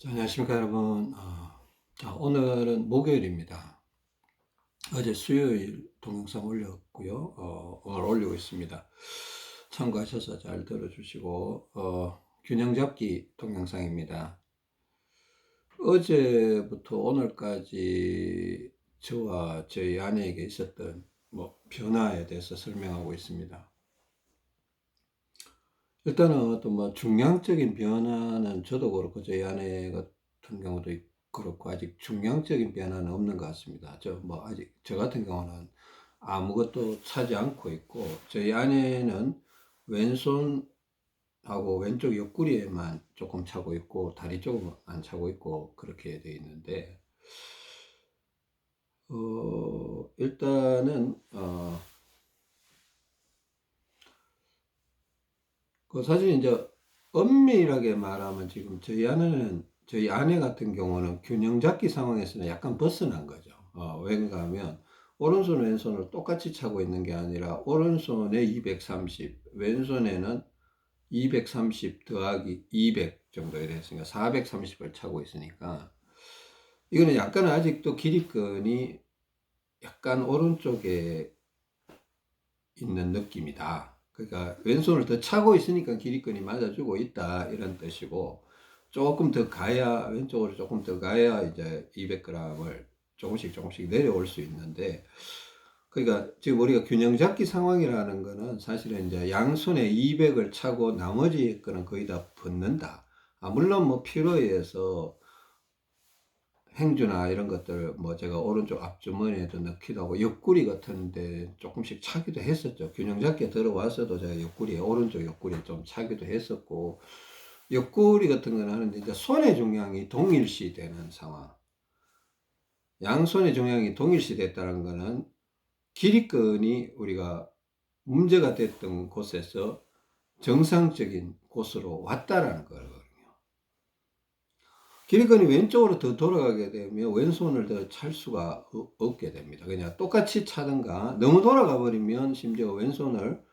자, 안녕하십니까 여러분. 자, 오늘은 목요일입니다. 어제 수요일 동영상 올렸고요. 오늘 올리고 있습니다. 참고하셔서 잘 들어주시고, 균형 잡기 동영상입니다. 어제부터 오늘까지 저와 저희 아내에게 있었던 변화에 대해서 설명하고 있습니다. 일단은 어떤 중량적인 변화는 저도 그렇고 저희 아내 같은 경우도 그렇고 아직 중량적인 변화는 없는 것 같습니다. 아직 저 같은 경우는 아무것도 차지 않고 있고 저희 아내는 왼손하고 왼쪽 옆구리에만 조금 차고 있고 다리 쪽은 안 차고 있고 그렇게 되어 있는데 일단은 사실 이제 엄밀하게 말하면 지금 저희 아내 같은 경우는 균형 잡기 상황에서는 약간 벗어난 거죠. 왠가 하면 오른손 왼손을 똑같이 차고 있는 게 아니라 오른손에 230, 왼손에는 230 더하기 200 정도 이랬으니까 430을 차고 있으니까 이거는 약간 아직도 길이끈이 약간 오른쪽에 있는 느낌이다. 그러니까 왼손을 더 차고 있으니까 길이끈이 맞아주고 있다 이런 뜻이고, 조금 더 가야, 왼쪽으로 조금 더 가야 이제 200g을 조금씩 내려올 수 있는데, 그러니까 지금 우리가 균형 잡기 상황이라는 거는 사실은 이제 양손에 200을 차고 나머지 거는 거의 다 붙는다. 물론 필요에 의해서 행주나 이런 것들 제가 오른쪽 앞주머니에도 넣기도 하고 옆구리 같은데 조금씩 차기도 했었죠. 균형 잡기에 들어와서도 제가 옆구리에 오른쪽 옆구리에 좀 차기도 했었고, 옆구리 같은 거는 하는데 이제 손의 중량이 동일시 되는 상황, 양손의 중량이 동일시 됐다는 거는 길이끈이 우리가 문제가 됐던 곳에서 정상적인 곳으로 왔다라는 거예요. 길이끈이 왼쪽으로 더 돌아가게 되면 왼손을 더 찰 수가 없게 됩니다. 그냥 똑같이 차든가 너무 돌아가 버리면 심지어 왼손을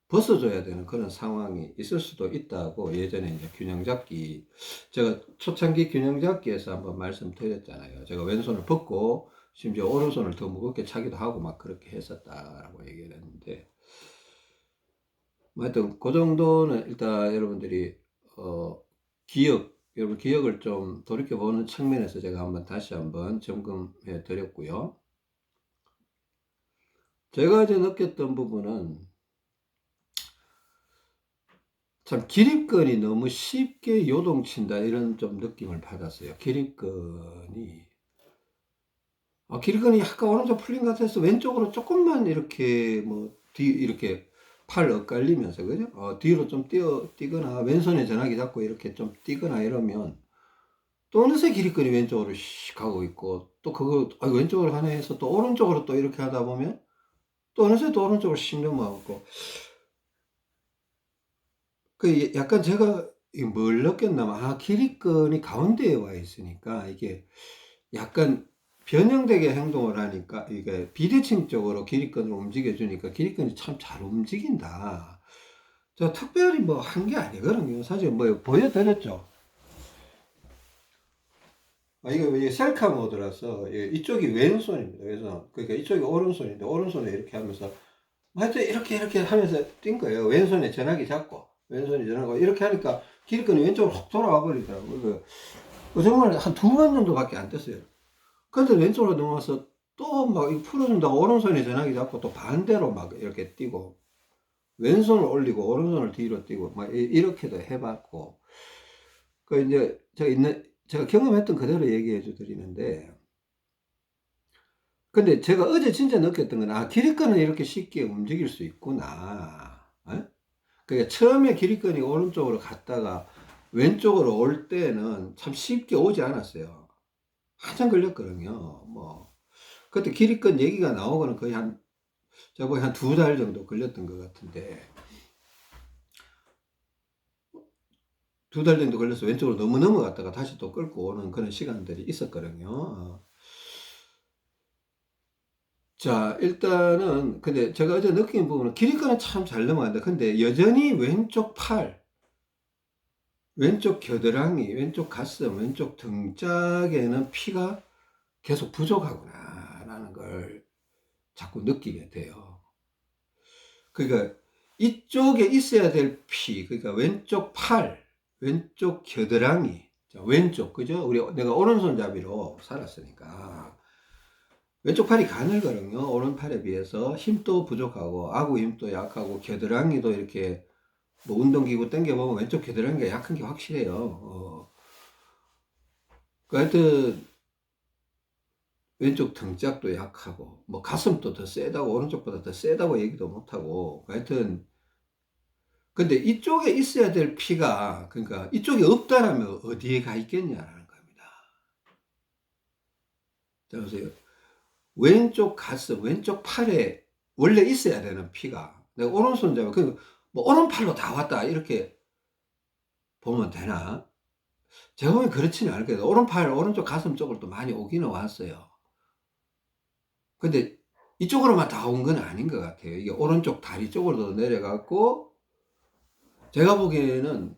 벗어줘야 되는 그런 상황이 있을 수도 있다고 예전에 이제 균형 잡기, 제가 초창기 균형 잡기에서 한번 말씀드렸잖아요. 제가 왼손을 벗고 심지어 오른손을 더 무겁게 차기도 하고 막 그렇게 했었다라고 얘기를 했는데, 하여튼 그 정도는 일단 여러분들이 여러분 기억을 좀 돌이켜보는 측면에서 제가 다시 한번 점검해 드렸고요. 제가 이제 느꼈던 부분은 참 기립근이 너무 쉽게 요동친다 이런 좀 느낌을 받았어요. 기립근이 약간 오른쪽 풀린 것 같아서 왼쪽으로 조금만 이렇게 이렇게 팔 엇갈리면서 그죠? 뒤로 좀 뛰거나 왼손에 전화기 잡고 이렇게 좀 뛰거나 이러면 또 어느새 기립근이 왼쪽으로 가고 있고, 또 그거 왼쪽으로 가네 해서 또 오른쪽으로 또 이렇게 하다 보면 또 어느새 또 오른쪽으로 넘어가고, 약간 제가 뭘 느꼈냐면 기립근이 가운데에 와 있으니까 이게 약간 변형되게 행동을 하니까 이게 비대칭적으로 기립근을 움직여주니까 기립근이 참 잘 움직인다. 저 특별히 한 게 아니거든요. 사실 보여드렸죠. 이게 셀카 모드라서 이쪽이 왼손입니다. 그래서 그러니까 이쪽이 오른손인데 오른손에 이렇게 하면서 하여튼 이렇게 하면서 뛴 거예요. 왼손에 전화기 잡고 왼손에 전화기 이렇게 하니까 기립근이 왼쪽으로 확 돌아와 버리더라고요. 정말 한 두 번 정도밖에 안 떴어요. 근데 왼쪽으로 넘어와서 또 풀어준다고 오른손에 전화기 잡고 또 반대로 막 이렇게 뛰고 왼손을 올리고 오른손을 뒤로 뛰고 이렇게도 해봤고, 이제 제가 경험했던 그대로 얘기해 드리는데, 근데 제가 어제 진짜 느꼈던 건, 기립근은 이렇게 쉽게 움직일 수 있구나. 그러니까 처음에 기립근이 오른쪽으로 갔다가 왼쪽으로 올 때는 참 쉽게 오지 않았어요. 한참 걸렸거든요. 그때 기립근 얘기가 나오고는 거의 제가 보기 한 두 달 정도 걸렸던 것 같은데, 두 달 정도 걸려서 왼쪽으로 너무 넘어갔다가 다시 또 끌고 오는 그런 시간들이 있었거든요. 자, 일단은, 근데 제가 어제 느낀 부분은 기립근은 참 잘 넘어간다. 근데 여전히 왼쪽 팔, 왼쪽 겨드랑이, 왼쪽 가슴, 왼쪽 등짝에는 피가 계속 부족하구나라는 걸 자꾸 느끼게 돼요. 그러니까 이쪽에 있어야 될 피, 그러니까 왼쪽 팔, 왼쪽 겨드랑이, 왼쪽, 그죠? 내가 오른손잡이로 살았으니까 왼쪽 팔이 가늘거든요. 오른팔에 비해서 힘도 부족하고 아구 힘도 약하고 겨드랑이도 이렇게 뭐 운동기구 당겨보면 왼쪽 겨드랑이가 약한 게 확실해요. 하여튼 왼쪽 등짝도 약하고 뭐 가슴도 더 세다고 오른쪽보다 더 세다고 얘기도 못하고 하여튼 근데 이쪽에 있어야 될 피가 그러니까 이쪽에 없다라면 어디에 가 있겠냐라는 겁니다. 자 보세요. 왼쪽 가슴, 왼쪽 팔에 원래 있어야 되는 피가 내가 오른손잡이 뭐 오른팔로 다 왔다 이렇게 보면 되나? 제가 보면 그렇지는 않을 거예요. 오른팔, 오른쪽 가슴 쪽으로 또 많이 오기는 왔어요. 근데 이쪽으로만 다 온 건 아닌 것 같아요. 이게 오른쪽 다리 쪽으로도 내려갔고, 제가 보기에는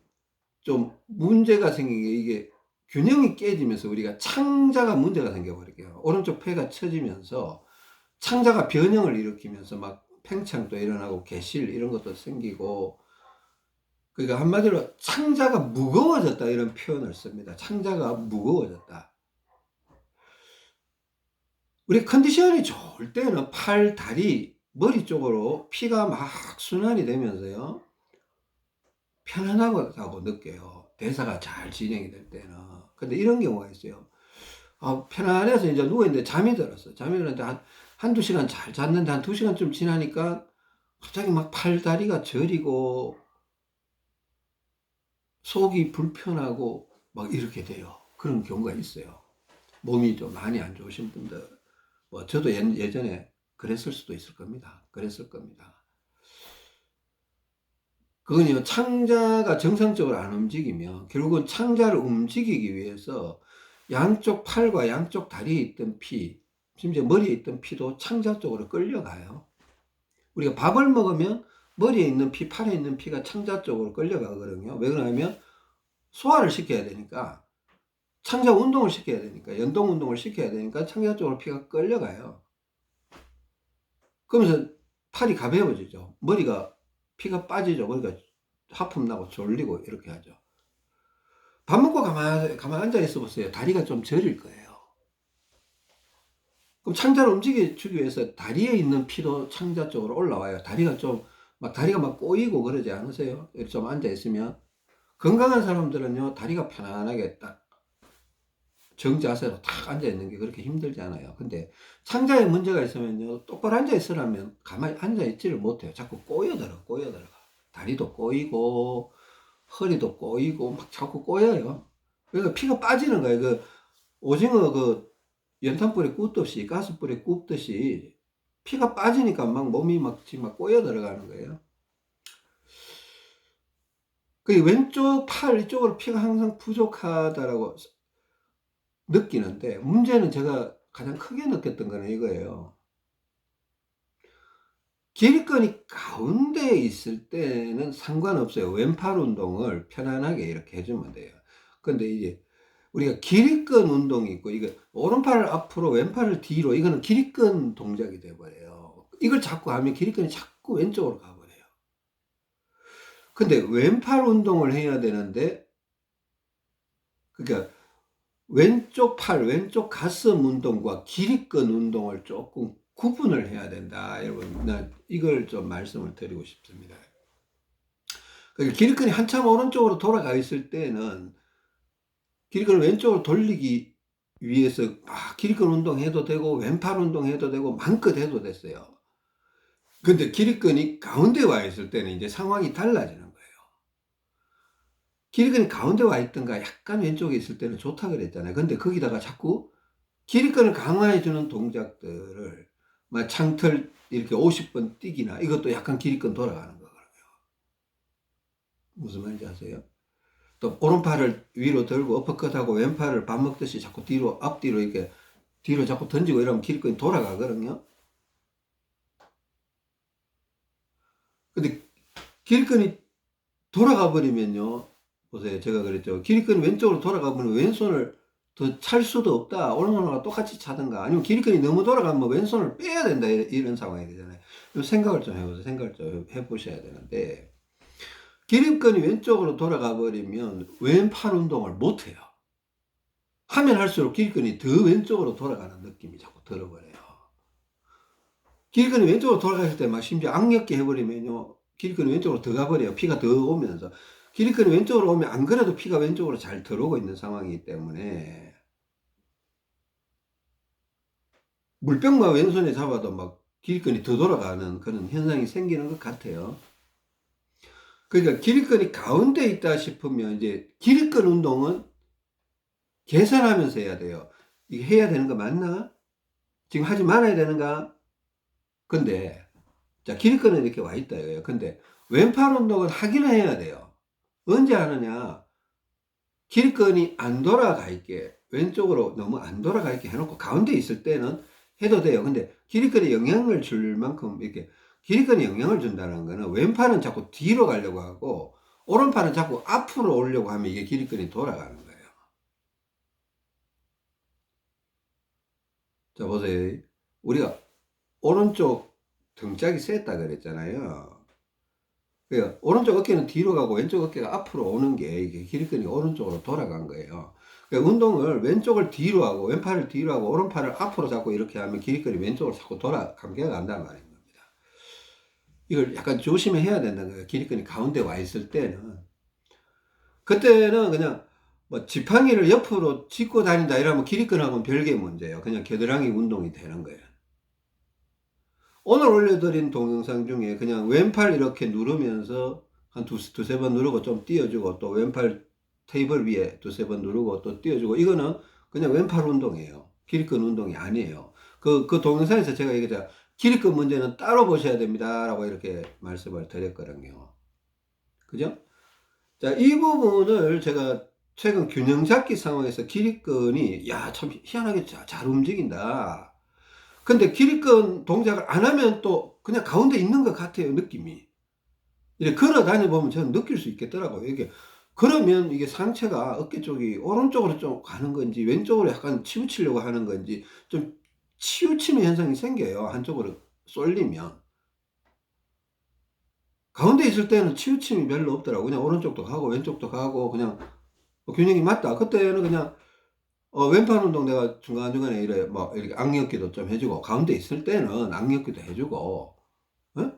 좀 문제가 생긴 게 이게 균형이 깨지면서 우리가 창자가 문제가 생겨버릴게요. 오른쪽 폐가 처지면서 창자가 변형을 일으키면서 막 팽창도 일어나고 개실 이런 것도 생기고, 그러니까 한마디로 창자가 무거워졌다 이런 표현을 씁니다. 창자가 무거워졌다. 우리 컨디션이 좋을 때는 팔, 다리, 머리 쪽으로 피가 막 순환이 되면서요. 편안하다고 느껴요. 대사가 잘 진행이 될 때는. 근데 이런 경우가 있어요. 편안해서 이제 누워있는데 잠이 들었어. 잠이 들었는데 한두 시간 잘 잤는데 한 2시간쯤 지나니까 갑자기 막 팔, 다리가 저리고 속이 불편하고 막 이렇게 돼요. 그런 경우가 있어요. 몸이 좀 많이 안 좋으신 분들. 뭐 저도 예전에 그랬을 수도 있을 겁니다. 그랬을 겁니다. 그건요, 창자가 정상적으로 안 움직이면 결국은 창자를 움직이기 위해서 양쪽 팔과 양쪽 다리에 있던 피, 심지어 머리에 있던 피도 창자 쪽으로 끌려가요. 우리가 밥을 먹으면 머리에 있는 피, 팔에 있는 피가 창자 쪽으로 끌려가거든요. 왜 그러냐면 소화를 시켜야 되니까, 창자 운동을 시켜야 되니까, 연동 운동을 시켜야 되니까 창자 쪽으로 피가 끌려가요. 그러면서 팔이 가벼워지죠. 머리가 피가 빠지죠. 머리가 하품 나고 졸리고 이렇게 하죠. 밥 먹고 가만 앉아 있어 보세요. 다리가 좀 저릴 거예요. 그럼 창자를 움직여주기 위해서 다리에 있는 피도 창자 쪽으로 올라와요. 다리가 막 꼬이고 그러지 않으세요? 좀 앉아 있으면. 건강한 사람들은요, 다리가 편안하게 딱 정자세로 탁 앉아 있는 게 그렇게 힘들지 않아요. 근데 창자에 문제가 있으면요, 똑바로 앉아 있으라면 가만히 앉아 있지를 못해요. 자꾸 꼬여들어가. 다리도 꼬이고, 허리도 꼬이고, 막 자꾸 꼬여요. 그러니까 피가 빠지는 거예요. 오징어 연탄불에 굽듯이, 가스불에 굽듯이 피가 빠지니까 막 몸이 지금 막 꼬여 들어가는 거예요. 그 왼쪽 팔 이쪽으로 피가 항상 부족하다라고 느끼는데, 문제는 제가 가장 크게 느꼈던 거는 이거예요. 기립근이 가운데에 있을 때는 상관없어요. 왼팔 운동을 편안하게 이렇게 해주면 돼요. 근데 이제 우리가 기립근 운동이 있고, 이거 오른팔을 앞으로 왼팔을 뒤로, 이거는 기립근 동작이 돼버려요. 이걸 자꾸 하면 기립근이 자꾸 왼쪽으로 가버려요. 근데 왼팔 운동을 해야 되는데, 그러니까 왼쪽 팔, 왼쪽 가슴 운동과 기립근 운동을 조금 구분을 해야 된다. 여러분, 나 이걸 좀 말씀을 드리고 싶습니다. 그러니까 기립근이 한참 오른쪽으로 돌아가 있을 때는 기립근을 왼쪽으로 돌리기 위해서 기립근 운동해도 되고 왼팔 운동해도 되고 마음껏 해도 됐어요. 근데 기립근이 가운데 와 있을 때는 이제 상황이 달라지는 거예요. 기립근이 가운데 와 있던가 약간 왼쪽에 있을 때는 좋다 그랬잖아요. 근데 거기다가 자꾸 기립근을 강화해 주는 동작들을 막 창틀 이렇게 50번 뛰기나 이것도 약간 기립근 돌아가는 거거든요. 무슨 말인지 아세요? 또 오른팔을 위로 들고 어퍼컷하고 왼팔을 밥 먹듯이 자꾸 뒤로 앞뒤로 이렇게 뒤로 자꾸 던지고 이러면 기립근이 돌아가거든요. 근데 기립근이 돌아가 버리면요, 보세요. 제가 그랬죠. 기립근이 왼쪽으로 돌아가면 왼손을 더 찰 수도 없다. 오른손하고 똑같이 차든가. 아니면 기립근이 너무 돌아가면 왼손을 빼야 된다. 이런 상황이 되잖아요. 생각을 좀 해보세요. 생각을 좀 해보셔야 되는데, 기립근이 왼쪽으로 돌아가 버리면 왼팔 운동을 못 해요. 하면 할수록 기립근이 더 왼쪽으로 돌아가는 느낌이 자꾸 들어버려요. 기립근이 왼쪽으로 돌아갔을 때 막 심지어 악력계 해버리면요. 기립근이 왼쪽으로 더 가버려요. 피가 더 오면서. 기립근이 왼쪽으로 오면 안 그래도 피가 왼쪽으로 잘 들어오고 있는 상황이기 때문에 물병만 왼손에 잡아도 막 기립근이 더 돌아가는 그런 현상이 생기는 것 같아요. 그러니까 기립근이 가운데 있다 싶으면 이제 기립근 운동은 계산하면서 해야 돼요. 이게 해야 되는 거 맞나? 지금 하지 말아야 되는가? 근데 자, 기립근은 이렇게 와 있다 이거예요. 근데 왼팔 운동은 하기는 해야 돼요. 언제 하느냐? 기립근이 안 돌아가 있게, 왼쪽으로 너무 안 돌아가 있게 해놓고 가운데 있을 때는 해도 돼요. 근데 기립근에 영향을 줄 만큼 이렇게 기립근에 영향을 준다는 거는 왼팔은 자꾸 뒤로 가려고 하고 오른팔은 자꾸 앞으로 오려고 하면 이게 기립근이 돌아가는 거예요. 자, 보세요. 우리가 오른쪽 등짝이 셌다 그랬잖아요. 그러니까 오른쪽 어깨는 뒤로 가고 왼쪽 어깨가 앞으로 오는 게 이게 기립근이 오른쪽으로 돌아간 거예요. 그러니까 운동을 왼쪽을 뒤로 하고 왼팔을 뒤로 하고 오른팔을 앞으로 잡고 이렇게 하면 기립근이 왼쪽으로 자꾸 감개가 간다는 말인 겁니다. 이걸 약간 조심해야 된다는 거예요. 기립근이 가운데 와 있을 때는. 그때는 그냥 뭐 지팡이를 옆으로 짚고 다닌다 이러면 기립근하고는 별개의 문제예요. 그냥 겨드랑이 운동이 되는 거예요. 오늘 올려드린 동영상 중에 그냥 왼팔 이렇게 누르면서 한 두세 번 누르고 좀 띄워주고 또 왼팔 테이블 위에 두세 번 누르고 또 띄워주고 이거는 그냥 왼팔 운동이에요. 기립근 운동이 아니에요. 그 동영상에서 제가 얘기했죠. 기립근 문제는 따로 보셔야 됩니다. 라고 이렇게 말씀을 드렸거든요. 그죠? 자, 이 부분을 제가 최근 균형 잡기 상황에서 기립근이 야, 참 희한하게 잘 움직인다. 근데 기립근 동작을 안 하면 또 그냥 가운데 있는 것 같아요, 느낌이. 이렇게 걸어 다녀보면 저는 느낄 수 있겠더라고요. 이게, 그러면 이게 상체가 어깨 쪽이 오른쪽으로 좀 가는 건지, 왼쪽으로 약간 치우치려고 하는 건지, 좀 치우치는 현상이 생겨요. 한쪽으로 쏠리면. 가운데 있을 때는 치우침이 별로 없더라고요. 그냥 오른쪽도 가고, 왼쪽도 가고, 그냥 균형이 맞다. 그때는 그냥 왼팔 운동 내가 중간중간에 이래, 뭐, 이렇게 악력기도 좀 해주고, 가운데 있을 때는 악력기도 해주고, 어?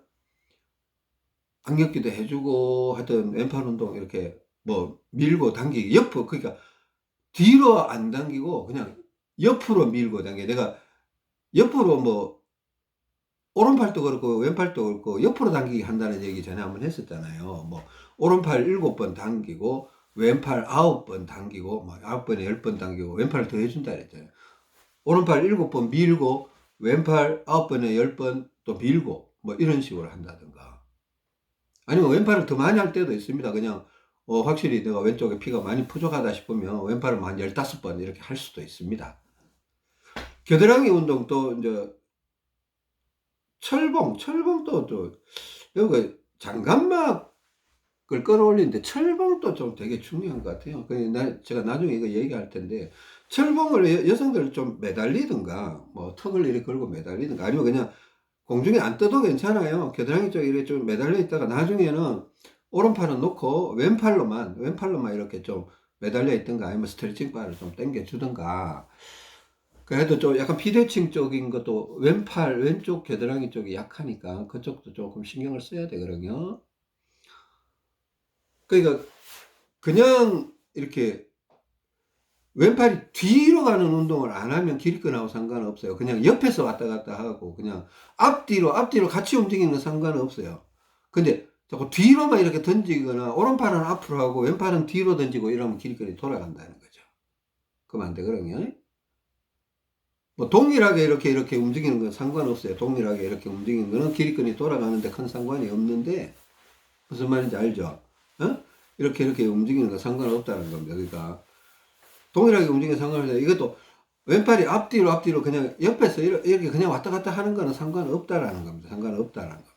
악력기도 해주고, 하여튼 왼팔 운동 이렇게 뭐, 밀고 당기기, 옆으로, 그러니까 뒤로 안 당기고, 그냥 옆으로 밀고 당겨. 내가 옆으로 뭐, 오른팔도 그렇고, 왼팔도 그렇고, 옆으로 당기기 한다는 얘기 전에 한번 했었잖아요. 뭐, 오른팔 7번 당기고, 왼팔 9번 당기고, 뭐, 9번에 10번 당기고, 왼팔을 더 해준다 그랬잖아요. 오른팔 7번 밀고 왼팔 9번에 10번 또 밀고 뭐 이런 식으로 한다든가 아니면 왼팔을 더 많이 할 때도 있습니다. 그냥 확실히 내가 왼쪽에 피가 많이 부족하다 싶으면 왼팔을 한 15번 이렇게 할 수도 있습니다. 겨드랑이 운동도 이제 철봉도 또 여기 장갑막을 끌어올리는데 철봉도 좀 되게 중요한 것 같아요. 제가 나중에 이거 얘기할 텐데 철봉을 여성들 좀 매달리든가 뭐 턱을 이렇게 걸고 매달리든가 아니면 그냥 공중에 안 떠도 괜찮아요. 겨드랑이 쪽에 이렇게 좀 매달려 있다가 나중에는 오른팔은 놓고 왼팔로만 이렇게 좀 매달려 있든가 아니면 스트레칭 바를 좀 당겨 주든가. 그래도 좀 약간 비대칭 쪽인 것도 왼쪽 겨드랑이 쪽이 약하니까 그쪽도 조금 신경을 써야 되거든요. 그러니까 그냥 이렇게 왼팔이 뒤로 가는 운동을 안 하면 기립근하고 상관없어요. 그냥 옆에서 왔다 갔다 하고 그냥 앞뒤로 같이 움직이는 건 상관없어요. 근데 자꾸 뒤로만 이렇게 던지거나 오른팔은 앞으로 하고 왼팔은 뒤로 던지고 이러면 기립근이 돌아간다는 거죠. 그러면 안 되거든요. 뭐 동일하게 이렇게 움직이는 건 상관없어요. 동일하게 이렇게 움직이는 거는 기립근이 돌아가는데 큰 상관이 없는데 무슨 말인지 알죠? 이렇게 움직이는 건 상관없다는 겁니다. 그러니까 동일하게 움직이는 상관없어요. 이것도 왼팔이 앞뒤로 그냥 옆에서 이렇게 그냥 왔다 갔다 하는 거는 상관없다라는 겁니다. 상관없다라는 겁니다.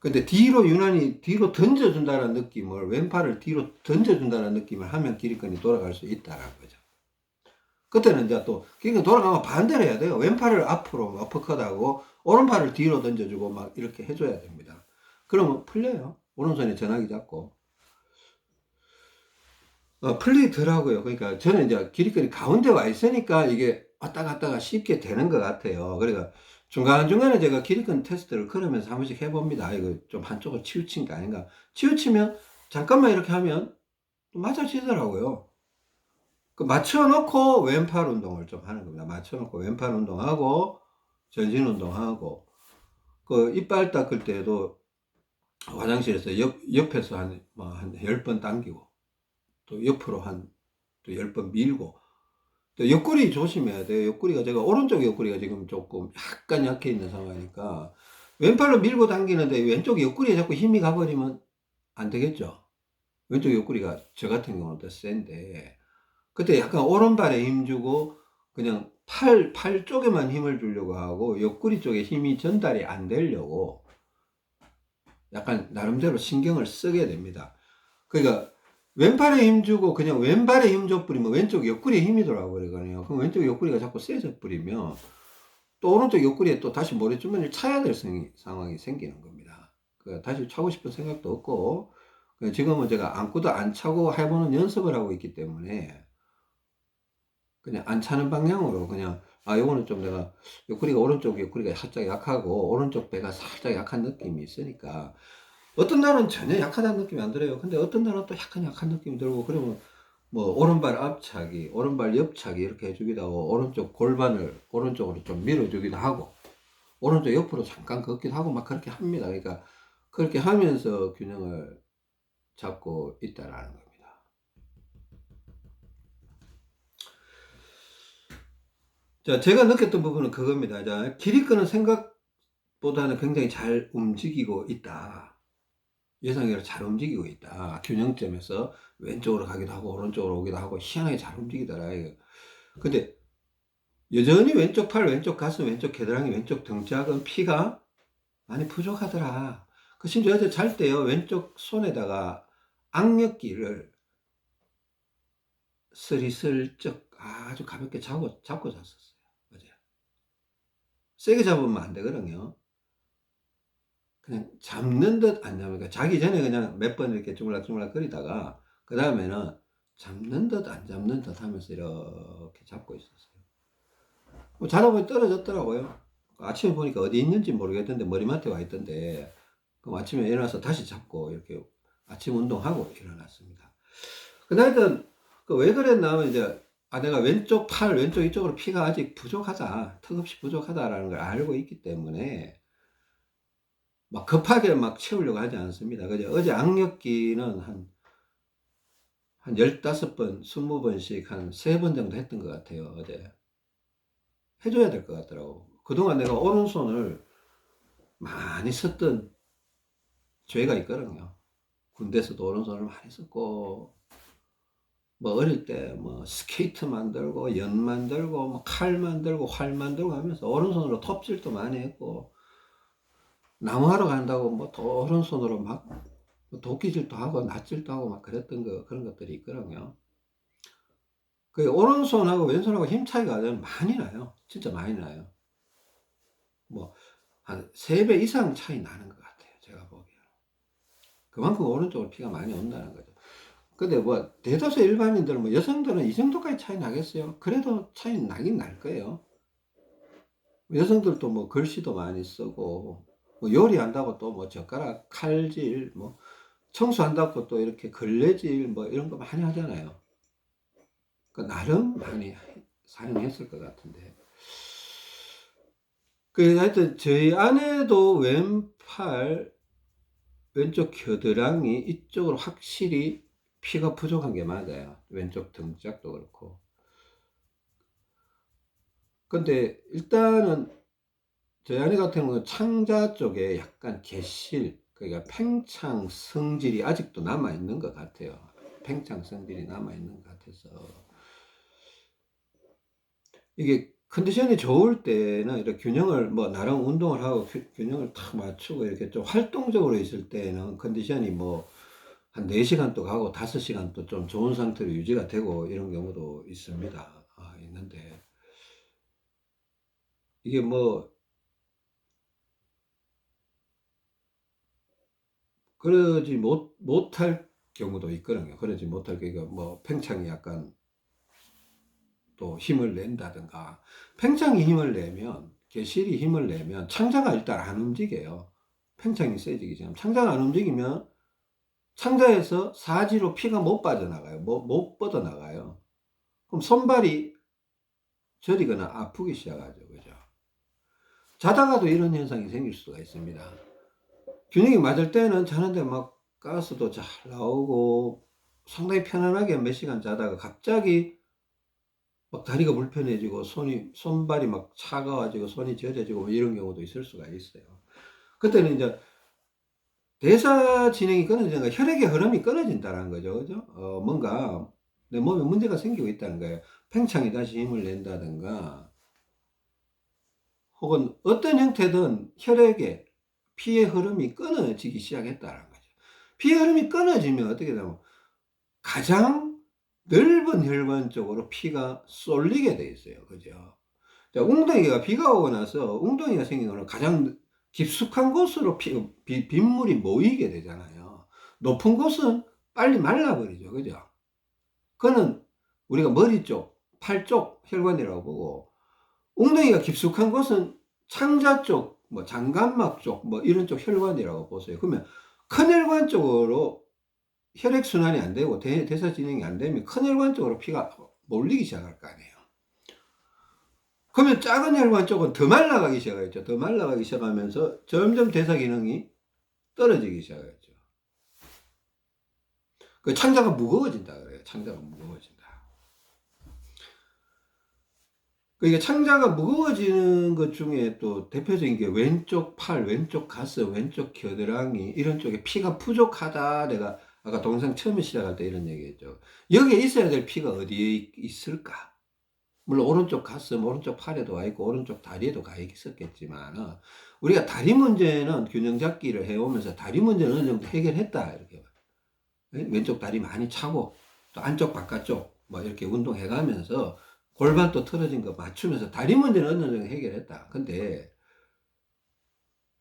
근데 뒤로 유난히 뒤로 던져준다는 느낌을, 왼팔을 뒤로 던져준다는 느낌을 하면 기립근이 돌아갈 수 있다라는 거죠. 그때는 이제 또 기립근이 돌아가면 반대로 해야 돼요. 왼팔을 앞으로 어퍼컷하고 오른팔을 뒤로 던져주고 막 이렇게 해줘야 됩니다. 그러면 풀려요. 오른손에 전화기 잡고. 풀리더라고요. 그러니까 저는 이제 기립근이 가운데 와 있으니까 이게 왔다 갔다가 쉽게 되는 것 같아요. 그러니까 중간중간에 제가 기립근 테스트를 걸으면서 한 번씩 해봅니다. 이거 좀 한쪽을 치우친 게 아닌가. 치우치면 잠깐만 이렇게 하면 또 맞아지더라고요. 그 맞춰놓고 왼팔 운동을 좀 하는 겁니다. 맞춰놓고 왼팔 운동하고 전신 운동하고 그 이빨 닦을 때도 화장실에서 옆에서 한 10번 당기고 또 옆으로 또 10번 밀고 또 옆구리 조심해야 돼요. 옆구리가 제가 오른쪽 옆구리가 지금 조금 약간 약해 있는 상황이니까 왼팔로 밀고 당기는데 왼쪽 옆구리에 자꾸 힘이 가버리면 안 되겠죠. 왼쪽 옆구리가 저 같은 경우는 더 센데 그때 약간 오른발에 힘 주고 그냥 팔 쪽에만 힘을 주려고 하고 옆구리 쪽에 힘이 전달이 안 되려고 약간 나름대로 신경을 쓰게 됩니다. 그러니까 왼팔에 힘 주고 그냥 왼발에 힘 줘 뿌리면 왼쪽 옆구리에 힘이 돌아버리거든요. 그럼 왼쪽 옆구리가 자꾸 세져 뿌리면 또 오른쪽 옆구리에 또 다시 모래주머니를 차야 될 상황이 생기는 겁니다. 다시 차고 싶은 생각도 없고 지금은 제가 안고도 안 차고 해보는 연습을 하고 있기 때문에 그냥 안 차는 방향으로 그냥 요거는 좀 내가 옆구리가 오른쪽 옆구리가 살짝 약하고 오른쪽 배가 살짝 약한 느낌이 있으니까 어떤 날은 전혀 약하다는 느낌이 안 들어요. 근데 어떤 날은 또 약간 약한 느낌이 들고 그러면 뭐 오른발 앞차기, 오른발 옆차기 이렇게 해주기도 하고 오른쪽 골반을 오른쪽으로 좀 밀어주기도 하고 오른쪽 옆으로 잠깐 걷기도 하고 막 그렇게 합니다. 그러니까 그렇게 하면서 균형을 잡고 있다라는 겁니다. 자, 제가 느꼈던 부분은 그겁니다. 자, 기립근은 생각보다는 굉장히 잘 움직이고 있다. 예상외로 잘 움직이고 있다. 균형점에서 왼쪽으로 가기도 하고 오른쪽으로 오기도 하고 희한하게 잘 움직이더라. 이거. 근데 여전히 왼쪽 팔, 왼쪽 가슴, 왼쪽 겨드랑이, 왼쪽 등짝은 피가 많이 부족하더라. 심지어 어제 잘 때요, 왼쪽 손에다가 악력기를 스리슬쩍 아주 가볍게 잡고 잤었어요. 어제. 세게 잡으면 안 되거든요. 그냥 잡는 듯 안 잡는 듯. 자기 전에 그냥 몇 번 이렇게 주물락주물락 거리다가, 그 다음에는 잡는 듯 안 잡는 듯 하면서 이렇게 잡고 있었어요. 뭐 자다 보니 떨어졌더라고요. 아침에 보니까 어디 있는지 모르겠던데 머리맡에 와 있던데, 그럼 아침에 일어나서 다시 잡고 이렇게 아침 운동하고 일어났습니다. 근데 하여튼, 왜 그랬나 하면 이제, 내가 왼쪽 팔, 왼쪽 이쪽으로 피가 아직 부족하다, 턱없이 부족하다라는 걸 알고 있기 때문에, 막 급하게 막 채우려고 하지 않습니다. 그죠? 어제 악력기는 한 15번, 20번씩 한 3번 정도 했던 것 같아요, 어제. 해줘야 될 것 같더라고. 그동안 내가 오른손을 많이 썼던 죄가 있거든요. 군대에서도 오른손을 많이 썼고, 뭐 어릴 때 뭐 스케이트 만들고, 연 만들고, 뭐 칼 만들고, 활 만들고 하면서 오른손으로 톱질도 많이 했고, 나무하러 간다고 뭐 또 오른손으로 막 도끼질도 하고, 낫질도 하고 막 그런 것들이 있거든요. 그 오른손하고 왼손하고 힘 차이가 많이 나요. 진짜 많이 나요. 뭐, 한 3배 이상 차이 나는 것 같아요. 제가 보기에는. 그만큼 오른쪽으로 피가 많이 온다는 거죠. 근데 뭐, 대다수 일반인들은 뭐, 여성들은 이 정도까지 차이 나겠어요? 그래도 차이 나긴 날 거예요. 여성들도 뭐, 글씨도 많이 쓰고, 뭐, 요리한다고 또 뭐, 젓가락, 칼질, 뭐, 청소한다고 또 이렇게 걸레질, 뭐, 이런 거 많이 하잖아요. 그 나름 많이 사용했을 것 같은데. 하여튼 저희 아내도 왼쪽 겨드랑이 이쪽으로 확실히 피가 부족한 게 맞아요. 왼쪽 등짝도 그렇고. 근데 일단은 저희 아내 같은 경우는 창자 쪽에 약간 개실, 그러니까 팽창 성질이 아직도 남아있는 것 같아요. 팽창 성질이 남아있는 것 같아서. 이게 컨디션이 좋을 때는 이렇게 균형을 뭐 나름 운동을 하고 균형을 탁 맞추고 이렇게 좀 활동적으로 있을 때는 컨디션이 뭐 한 4시간 또 가고 5시간 또 좀 좋은 상태로 유지가 되고 이런 경우도 있습니다. 있는데 이게 뭐 그러지 못할 경우도 있거든요. 그러지 못할 경우가 뭐 팽창이 약간 또 힘을 낸다든가. 팽창이 힘을 내면, 개실이 힘을 내면 창자가 일단 안 움직여요. 팽창이 세지기 전에. 창자가 안 움직이면 창자에서 사지로 피가 못 빠져나가요. 못 뻗어나가요. 그럼 손발이 저리거나 아프기 시작하죠. 그죠? 자다가도 이런 현상이 생길 수가 있습니다. 균형이 맞을 때는 자는데 막 가스도 잘 나오고 상당히 편안하게 몇 시간 자다가 갑자기 막 다리가 불편해지고 손발이 막 차가워지고 손이 저려지고 뭐 이런 경우도 있을 수가 있어요. 그때는 이제 대사 진행이 끊어지니까 혈액의 흐름이 끊어진다는 거죠. 그죠? 뭔가 내 몸에 문제가 생기고 있다는 거예요. 팽창이 다시 힘을 낸다든가 혹은 어떤 형태든 혈액의 피의 흐름이 끊어지기 시작했다는 거죠. 피의 흐름이 끊어지면 어떻게 되면 가장 넓은 혈관 쪽으로 피가 쏠리게 돼 있어요. 그죠? 자, 웅덩이가 비가 오고 나서 웅덩이가 생긴 거는 가장 깊숙한 곳으로 빗물이 모이게 되잖아요. 높은 곳은 빨리 말라버리죠. 그죠? 그거는 우리가 머리 쪽, 팔 쪽 혈관이라고 보고, 웅덩이가 깊숙한 곳은 창자 쪽, 뭐 장관막 쪽, 뭐 이런 쪽 혈관이라고 보세요. 그러면 큰 혈관 쪽으로 혈액순환이 안 되고 대사 진행이 안 되면 큰 혈관 쪽으로 피가 몰리기 시작할 거 아니에요. 그러면 작은 혈관 쪽은 더 말라가기 시작하겠죠. 더 말라가기 시작하면서 점점 대사 기능이 떨어지기 시작하겠죠. 그 창자가 무거워진다 그래요. 창자가 무거워진다. 그러니까 창자가 무거워지는 것 중에 또 대표적인 게 왼쪽 팔, 왼쪽 가슴, 왼쪽 겨드랑이 이런 쪽에 피가 부족하다. 내가 아까 동영상 처음에 시작할 때 이런 얘기했죠. 여기에 있어야 될 피가 어디에 있을까? 물론 오른쪽 가슴, 오른쪽 팔에도 가 있고 오른쪽 다리에도 가 있었겠지만 우리가 다리 문제는 균형 잡기를 해오면서 다리 문제는 어느 정도 해결했다 이렇게 왼쪽 다리 많이 차고 또 안쪽 바깥쪽 뭐 이렇게 운동해 가면서 골반 또 틀어진 거 맞추면서 다리 문제는 어느 정도 해결했다. 근데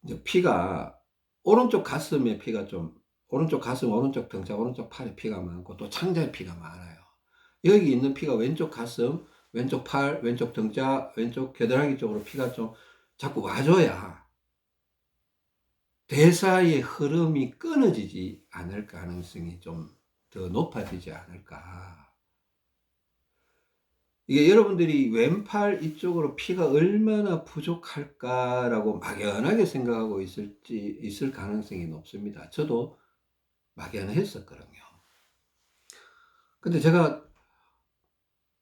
이제 피가 오른쪽 가슴에 피가 좀 오른쪽 가슴, 오른쪽 등짝, 오른쪽 팔에 피가 많고 또 창자에 피가 많아요. 여기 있는 피가 왼쪽 가슴, 왼쪽 팔, 왼쪽 등짝, 왼쪽 겨드랑이 쪽으로 피가 좀 자꾸 와줘야 대사의 흐름이 끊어지지 않을 가능성이 좀 더 높아지지 않을까. 이게 여러분들이 왼팔 이쪽으로 피가 얼마나 부족할까라고 막연하게 생각하고 있을 가능성이 높습니다. 저도 막연했었거든요. 근데 제가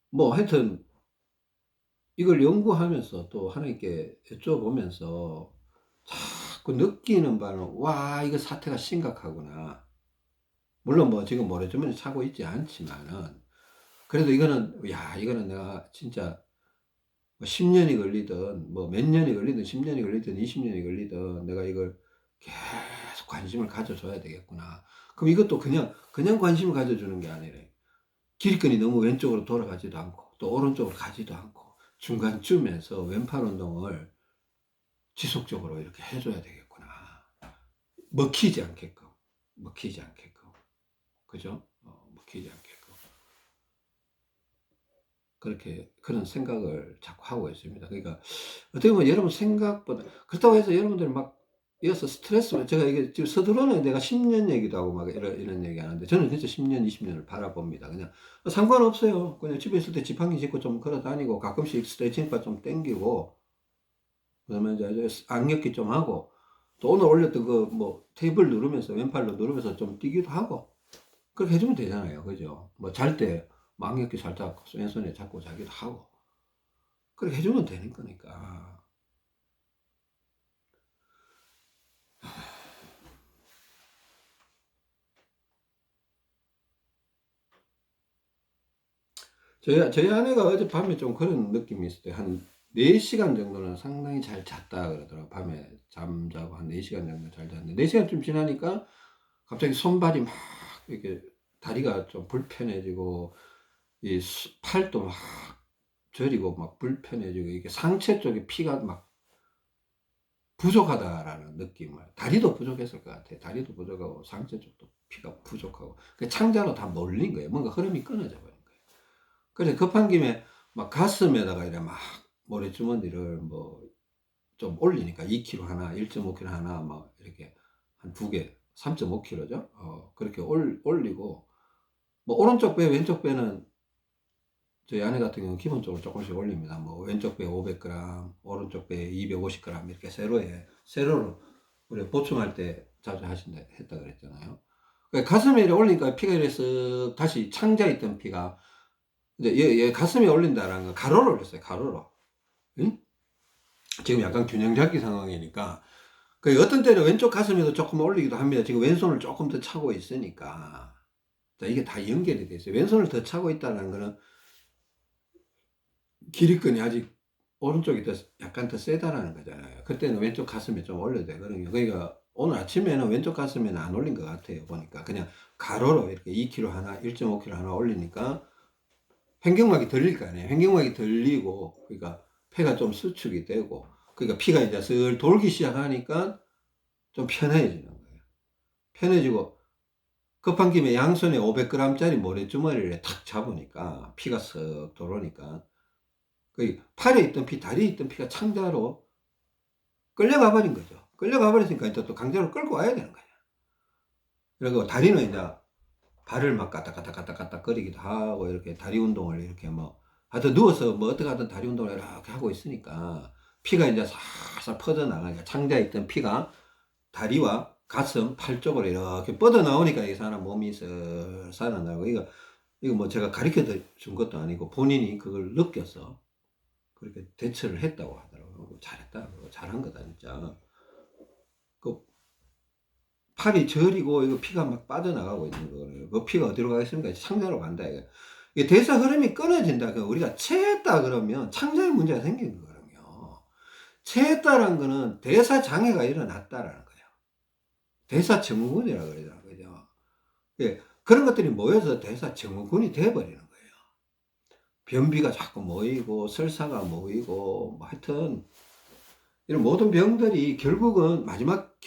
뭐 하여튼 이걸 연구하면서 또 하나님께 여쭤보면서 자꾸 느끼는 바는 와 이거 사태가 심각하구나. 물론 뭐 지금 모래주머니 차고 있지 않지만은 그래도 이거는 내가 진짜 뭐 10년이 걸리든 뭐 몇 년이 걸리든 10년이 걸리든 20년이 걸리든 내가 이걸 계속 관심을 가져줘야 되겠구나. 그럼 이것도 그냥 관심을 가져주는 게 아니라 길건이 너무 왼쪽으로 돌아가지도 않고 또 오른쪽으로 가지도 않고 중간쯤에서 왼팔 운동을 지속적으로 이렇게 해줘야 되겠구나. 먹히지 않게끔. 먹히지 않게끔. 그죠? 먹히지 않게끔. 그런 생각을 자꾸 하고 있습니다. 그러니까, 어떻게 보면 여러분 생각보다, 그렇다고 해서 여러분들 막, 이어서 스트레스, 제가 이게 지금 서두르는 내가 10년 얘기도 하고 막 이런 얘기 하는데, 저는 진짜 10년, 20년을 바라봅니다. 그냥 상관없어요. 그냥 집에 있을 때 지팡이 짚고 좀 걸어 다니고, 가끔씩 스트레칭바 좀 땡기고, 그다음에 이제 악력기 좀 하고, 또 오늘 올렸던 그 뭐 테이블 누르면서 왼팔로 누르면서 좀 뛰기도 하고, 그렇게 해주면 되잖아요. 그죠? 뭐 잘 때 악력기 살짝 왼손에 잡고 자기도 하고, 그렇게 해주면 되는 거니까. 저희 아내가 어젯밤에 좀 그런 느낌이 있었대요. 한 4시간 정도는 상당히 잘 잤다 그러더라고요. 밤에 잠자고 한 4시간 정도 잘 잤는데 4시간쯤 지나니까 갑자기 손발이 막 이렇게 다리가 좀 불편해지고 이 팔도 막 저리고 막 불편해지고 이게 상체 쪽에 피가 막 부족하다라는 느낌을, 다리도 부족했을 것 같아요. 다리도 부족하고 상체 쪽도 피가 부족하고 그 창자로 다 몰린 거예요. 뭔가 흐름이 끊어져 버린 거예요. 그래서 급한 김에 막 가슴에다가 이래 막 모래주머니를 뭐 좀 올리니까 2kg 하나, 1.5kg 하나 막 이렇게 한 2개, 3.5kg죠. 그렇게 올리고 뭐 오른쪽 배, 왼쪽 배는 저희 아내 같은 경우는 기본적으로 조금씩 올립니다. 뭐 왼쪽 배 500g, 오른쪽 배 250g 이렇게 세로로 우리 보충할 때 자주 했다 그랬잖아요. 그러니까 가슴에 이렇게 올리니까 피가 이렇게 쓱 다시 창자에 있던 피가 이제 얘 가슴에 올린다라는 거 가로로 올렸어요. 가로로. 응? 지금 약간 균형 잡기 상황이니까 그 어떤 때는 왼쪽 가슴에도 조금 올리기도 합니다. 지금 왼손을 조금 더 차고 있으니까. 자, 이게 다 연결이 돼 있어요. 왼손을 더 차고 있다는 거는 기립근이 아직 오른쪽이 더 약간 더 세다라는 거잖아요. 그때는 왼쪽 가슴에 좀 올려야 되거든요. 그러니까 오늘 아침에는 왼쪽 가슴에는 안 올린 것 같아요. 보니까 그냥 가로로 이렇게 2kg 하나, 1.5kg 하나 올리니까 횡격막이 들릴 거 아니에요. 횡격막이 들리고 그러니까 폐가 좀 수축이 되고 그러니까 피가 이제 슬 돌기 시작하니까 좀 편해지는 거예요. 편해지고 급한 김에 양손에 500g짜리 모래주머니를 탁 잡으니까 피가 쓱 들어오니까 그 팔에 있던 피, 다리에 있던 피가 창자로 끌려가 버린 거죠. 끌려가 버렸으니까 이제 또 강제로 끌고 와야 되는 거예요. 그리고 다리는 이제 발을 막 까딱까딱까딱까딱 거리기도 하고 이렇게 다리 운동을 이렇게 뭐 하여튼 누워서 뭐 어떻게 하든 다리 운동을 이렇게 하고 있으니까 피가 이제 살살 퍼져나가니까 창자에 있던 피가 다리와 가슴, 팔 쪽으로 이렇게 뻗어 나오니까 이 사람 몸이 슬 살아나고 이거 뭐 제가 가르쳐 준 것도 아니고 본인이 그걸 느껴서 그렇게 대처를 했다고 하더라고요. 잘했다. 잘한 거다, 진짜. 그 팔이 저리고 이거 피가 막 빠져나가고 있는 거예요. 그 피가 어디로 가겠습니까? 창자로 간다. 이게 대사 흐름이 끊어진다. 우리가 체했다 그러면 창자에 문제가 생기는 거거든요. 체했다라는 거는 대사 장애가 일어났다라는 거예요. 대사 증후군이라고 그러더라고요. 그죠? 예, 그런 것들이 모여서 대사 증후군이 돼버리는 거예요. 변비가 자꾸 모이고 설사가 모이고 뭐 하여튼 이런 모든 병들이 결국은 마지막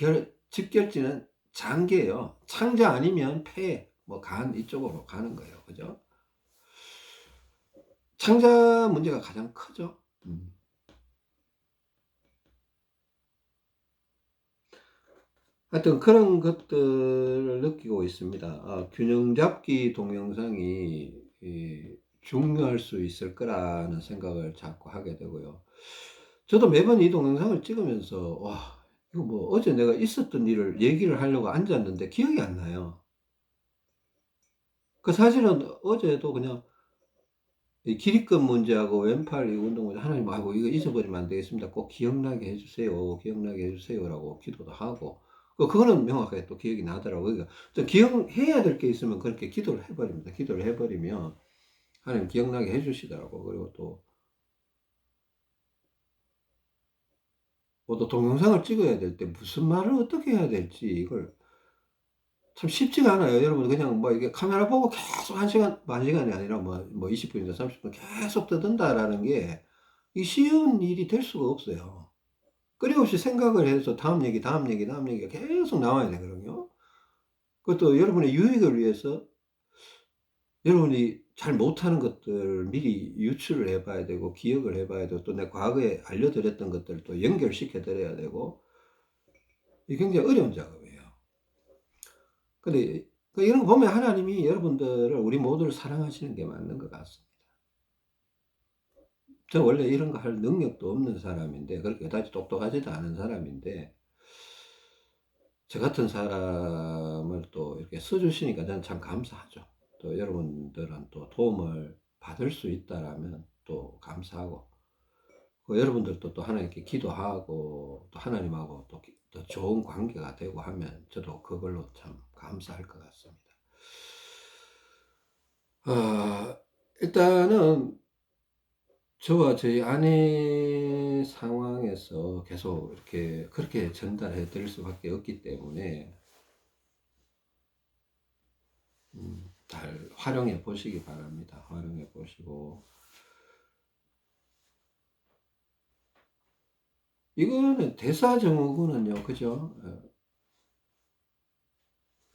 집결지는 장기예요. 창자 아니면 폐, 뭐 간 이쪽으로 가는 거예요. 그죠? 창자 문제가 가장 크죠. 하여튼 그런 것들을 느끼고 있습니다. 균형 잡기 동영상이 중요할 수 있을 거라는 생각을 자꾸 하게 되고요. 저도 매번 이 동영상을 찍으면서 와, 이거 뭐 어제 내가 있었던 일을 얘기를 하려고 앉았는데 기억이 안 나요. 그 사실은 어제도 그냥 이 기립근 문제하고 왼팔 이 운동 문제 하나님 하고 이거 잊어버리면 안 되겠습니다. 꼭 기억나게 해주세요. 기억나게 해주세요라고 기도도 하고 그거는 명확하게 또 기억이 나더라고요. 그러니까 좀 기억해야 될 게 있으면 그렇게 기도를 해버립니다. 기도를 해버리면 하나님 기억나게 해주시더라고. 그리고 또 동영상을 찍어야 될 때 무슨 말을 어떻게 해야 될지 이걸 참 쉽지가 않아요. 여러분 그냥 뭐 이게 카메라 보고 계속 1시간, 반 시간이 아니라 뭐 20분이나 30분 계속 떠든다라는 게 이 쉬운 일이 될 수가 없어요. 끊임없이 생각을 해서 다음 얘기, 다음 얘기, 다음 얘기가 계속 나와야 되거든요. 그것도 여러분의 유익을 위해서 여러분이 잘 못하는 것들 미리 유출을 해봐야 되고 기억을 해봐야 되고 또 내 과거에 알려드렸던 것들을 또 연결시켜 드려야 되고 이게 굉장히 어려운 작업이에요. 근데 이런 거 보면 하나님이 여러분들을 우리 모두를 사랑하시는 게 맞는 것 같습니다. 저 원래 이런 거 할 능력도 없는 사람인데 그렇게 그다지 똑똑하지도 않은 사람인데 저 같은 사람을 또 이렇게 써주시니까 저는 참 감사하죠. 또 여러분들은 또 도움을 받을 수 있다라면 또 감사하고 여러분들도 또 하나님께 기도하고 또 하나님하고 또 더 좋은 관계가 되고 하면 저도 그걸로 참 감사할 것 같습니다. 일단은 저와 저희 아내 상황에서 계속 이렇게 그렇게 전달해 드릴 수밖에 없기 때문에 잘 활용해 보시기 바랍니다. 활용해 보시고 이거는 대사증후군은요, 그죠?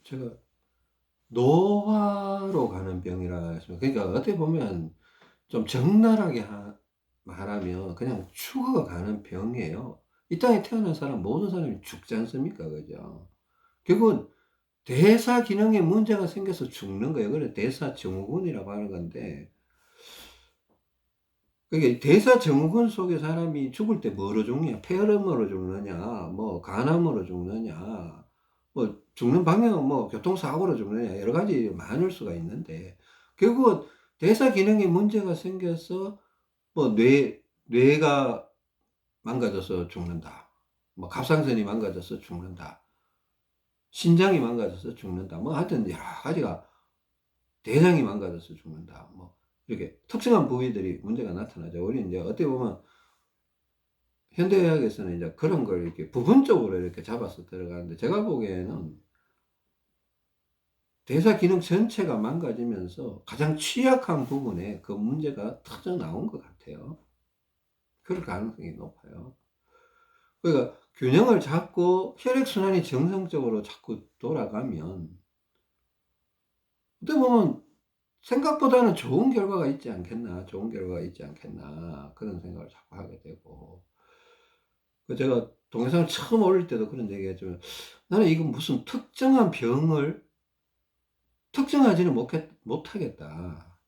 제가 노화로 가는 병이라 했습니다. 그러니까 어떻게 보면 좀 적나라하게 말하면 그냥 죽어가는 병이에요. 이 땅에 태어난 사람 모든 사람이 죽지 않습니까? 그죠? 결국은 대사 기능에 문제가 생겨서 죽는 거예요. 그래 대사 증후군이라고 하는 건데, 그게 대사 증후군 속에 사람이 죽을 때 뭐로 죽냐? 폐렴으로 죽느냐? 뭐 간암으로 죽느냐? 뭐 죽는 방향은 뭐 교통사고로 죽느냐? 여러 가지 많을 수가 있는데, 결국은 대사 기능에 문제가 생겨서 뭐 뇌가 망가져서 죽는다. 뭐 갑상선이 망가져서 죽는다. 신장이 망가져서 죽는다. 뭐 하여튼 여러 가지가, 대장이 망가져서 죽는다. 뭐 이렇게 특정한 부위들이 문제가 나타나죠. 우리 이제 어떻게 보면 현대의학에서는 이제 그런 걸 이렇게 부분적으로 이렇게 잡아서 들어가는데, 제가 보기에는 대사 기능 전체가 망가지면서 가장 취약한 부분에 그 문제가 터져 나온 것 같아요. 그럴 가능성이 높아요. 그러니까 균형을 잡고 혈액순환이 정상적으로 자꾸 돌아가면 어떻게 보면 생각보다는 좋은 결과가 있지 않겠나, 좋은 결과가 있지 않겠나, 그런 생각을 자꾸 하게 되고. 제가 동영상을 처음 올릴 때도 그런 얘기 했지만, 나는 이거 무슨 특정한 병을 특정하지는 못하겠다.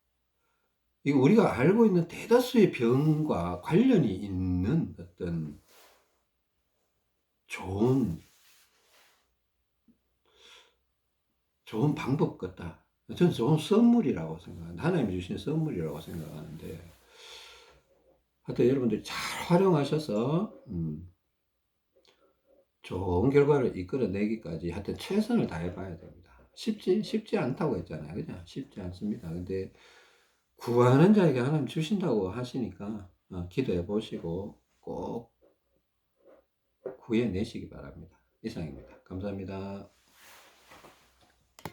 이거 우리가 알고 있는 대다수의 병과 관련이 있는 어떤 좋은, 좋은 방법 같다. 저는 좋은 선물이라고 생각합니다. 하나님이 주신 선물이라고 생각하는데, 하여튼 여러분들이 잘 활용하셔서, 좋은 결과를 이끌어내기까지 하여튼 최선을 다해 봐야 됩니다. 쉽지 않다고 했잖아요. 그죠? 쉽지 않습니다. 근데 구하는 자에게 하나님 주신다고 하시니까 기도해 보시고 꼭 구해내시기 바랍니다. 이상입니다. 감사합니다.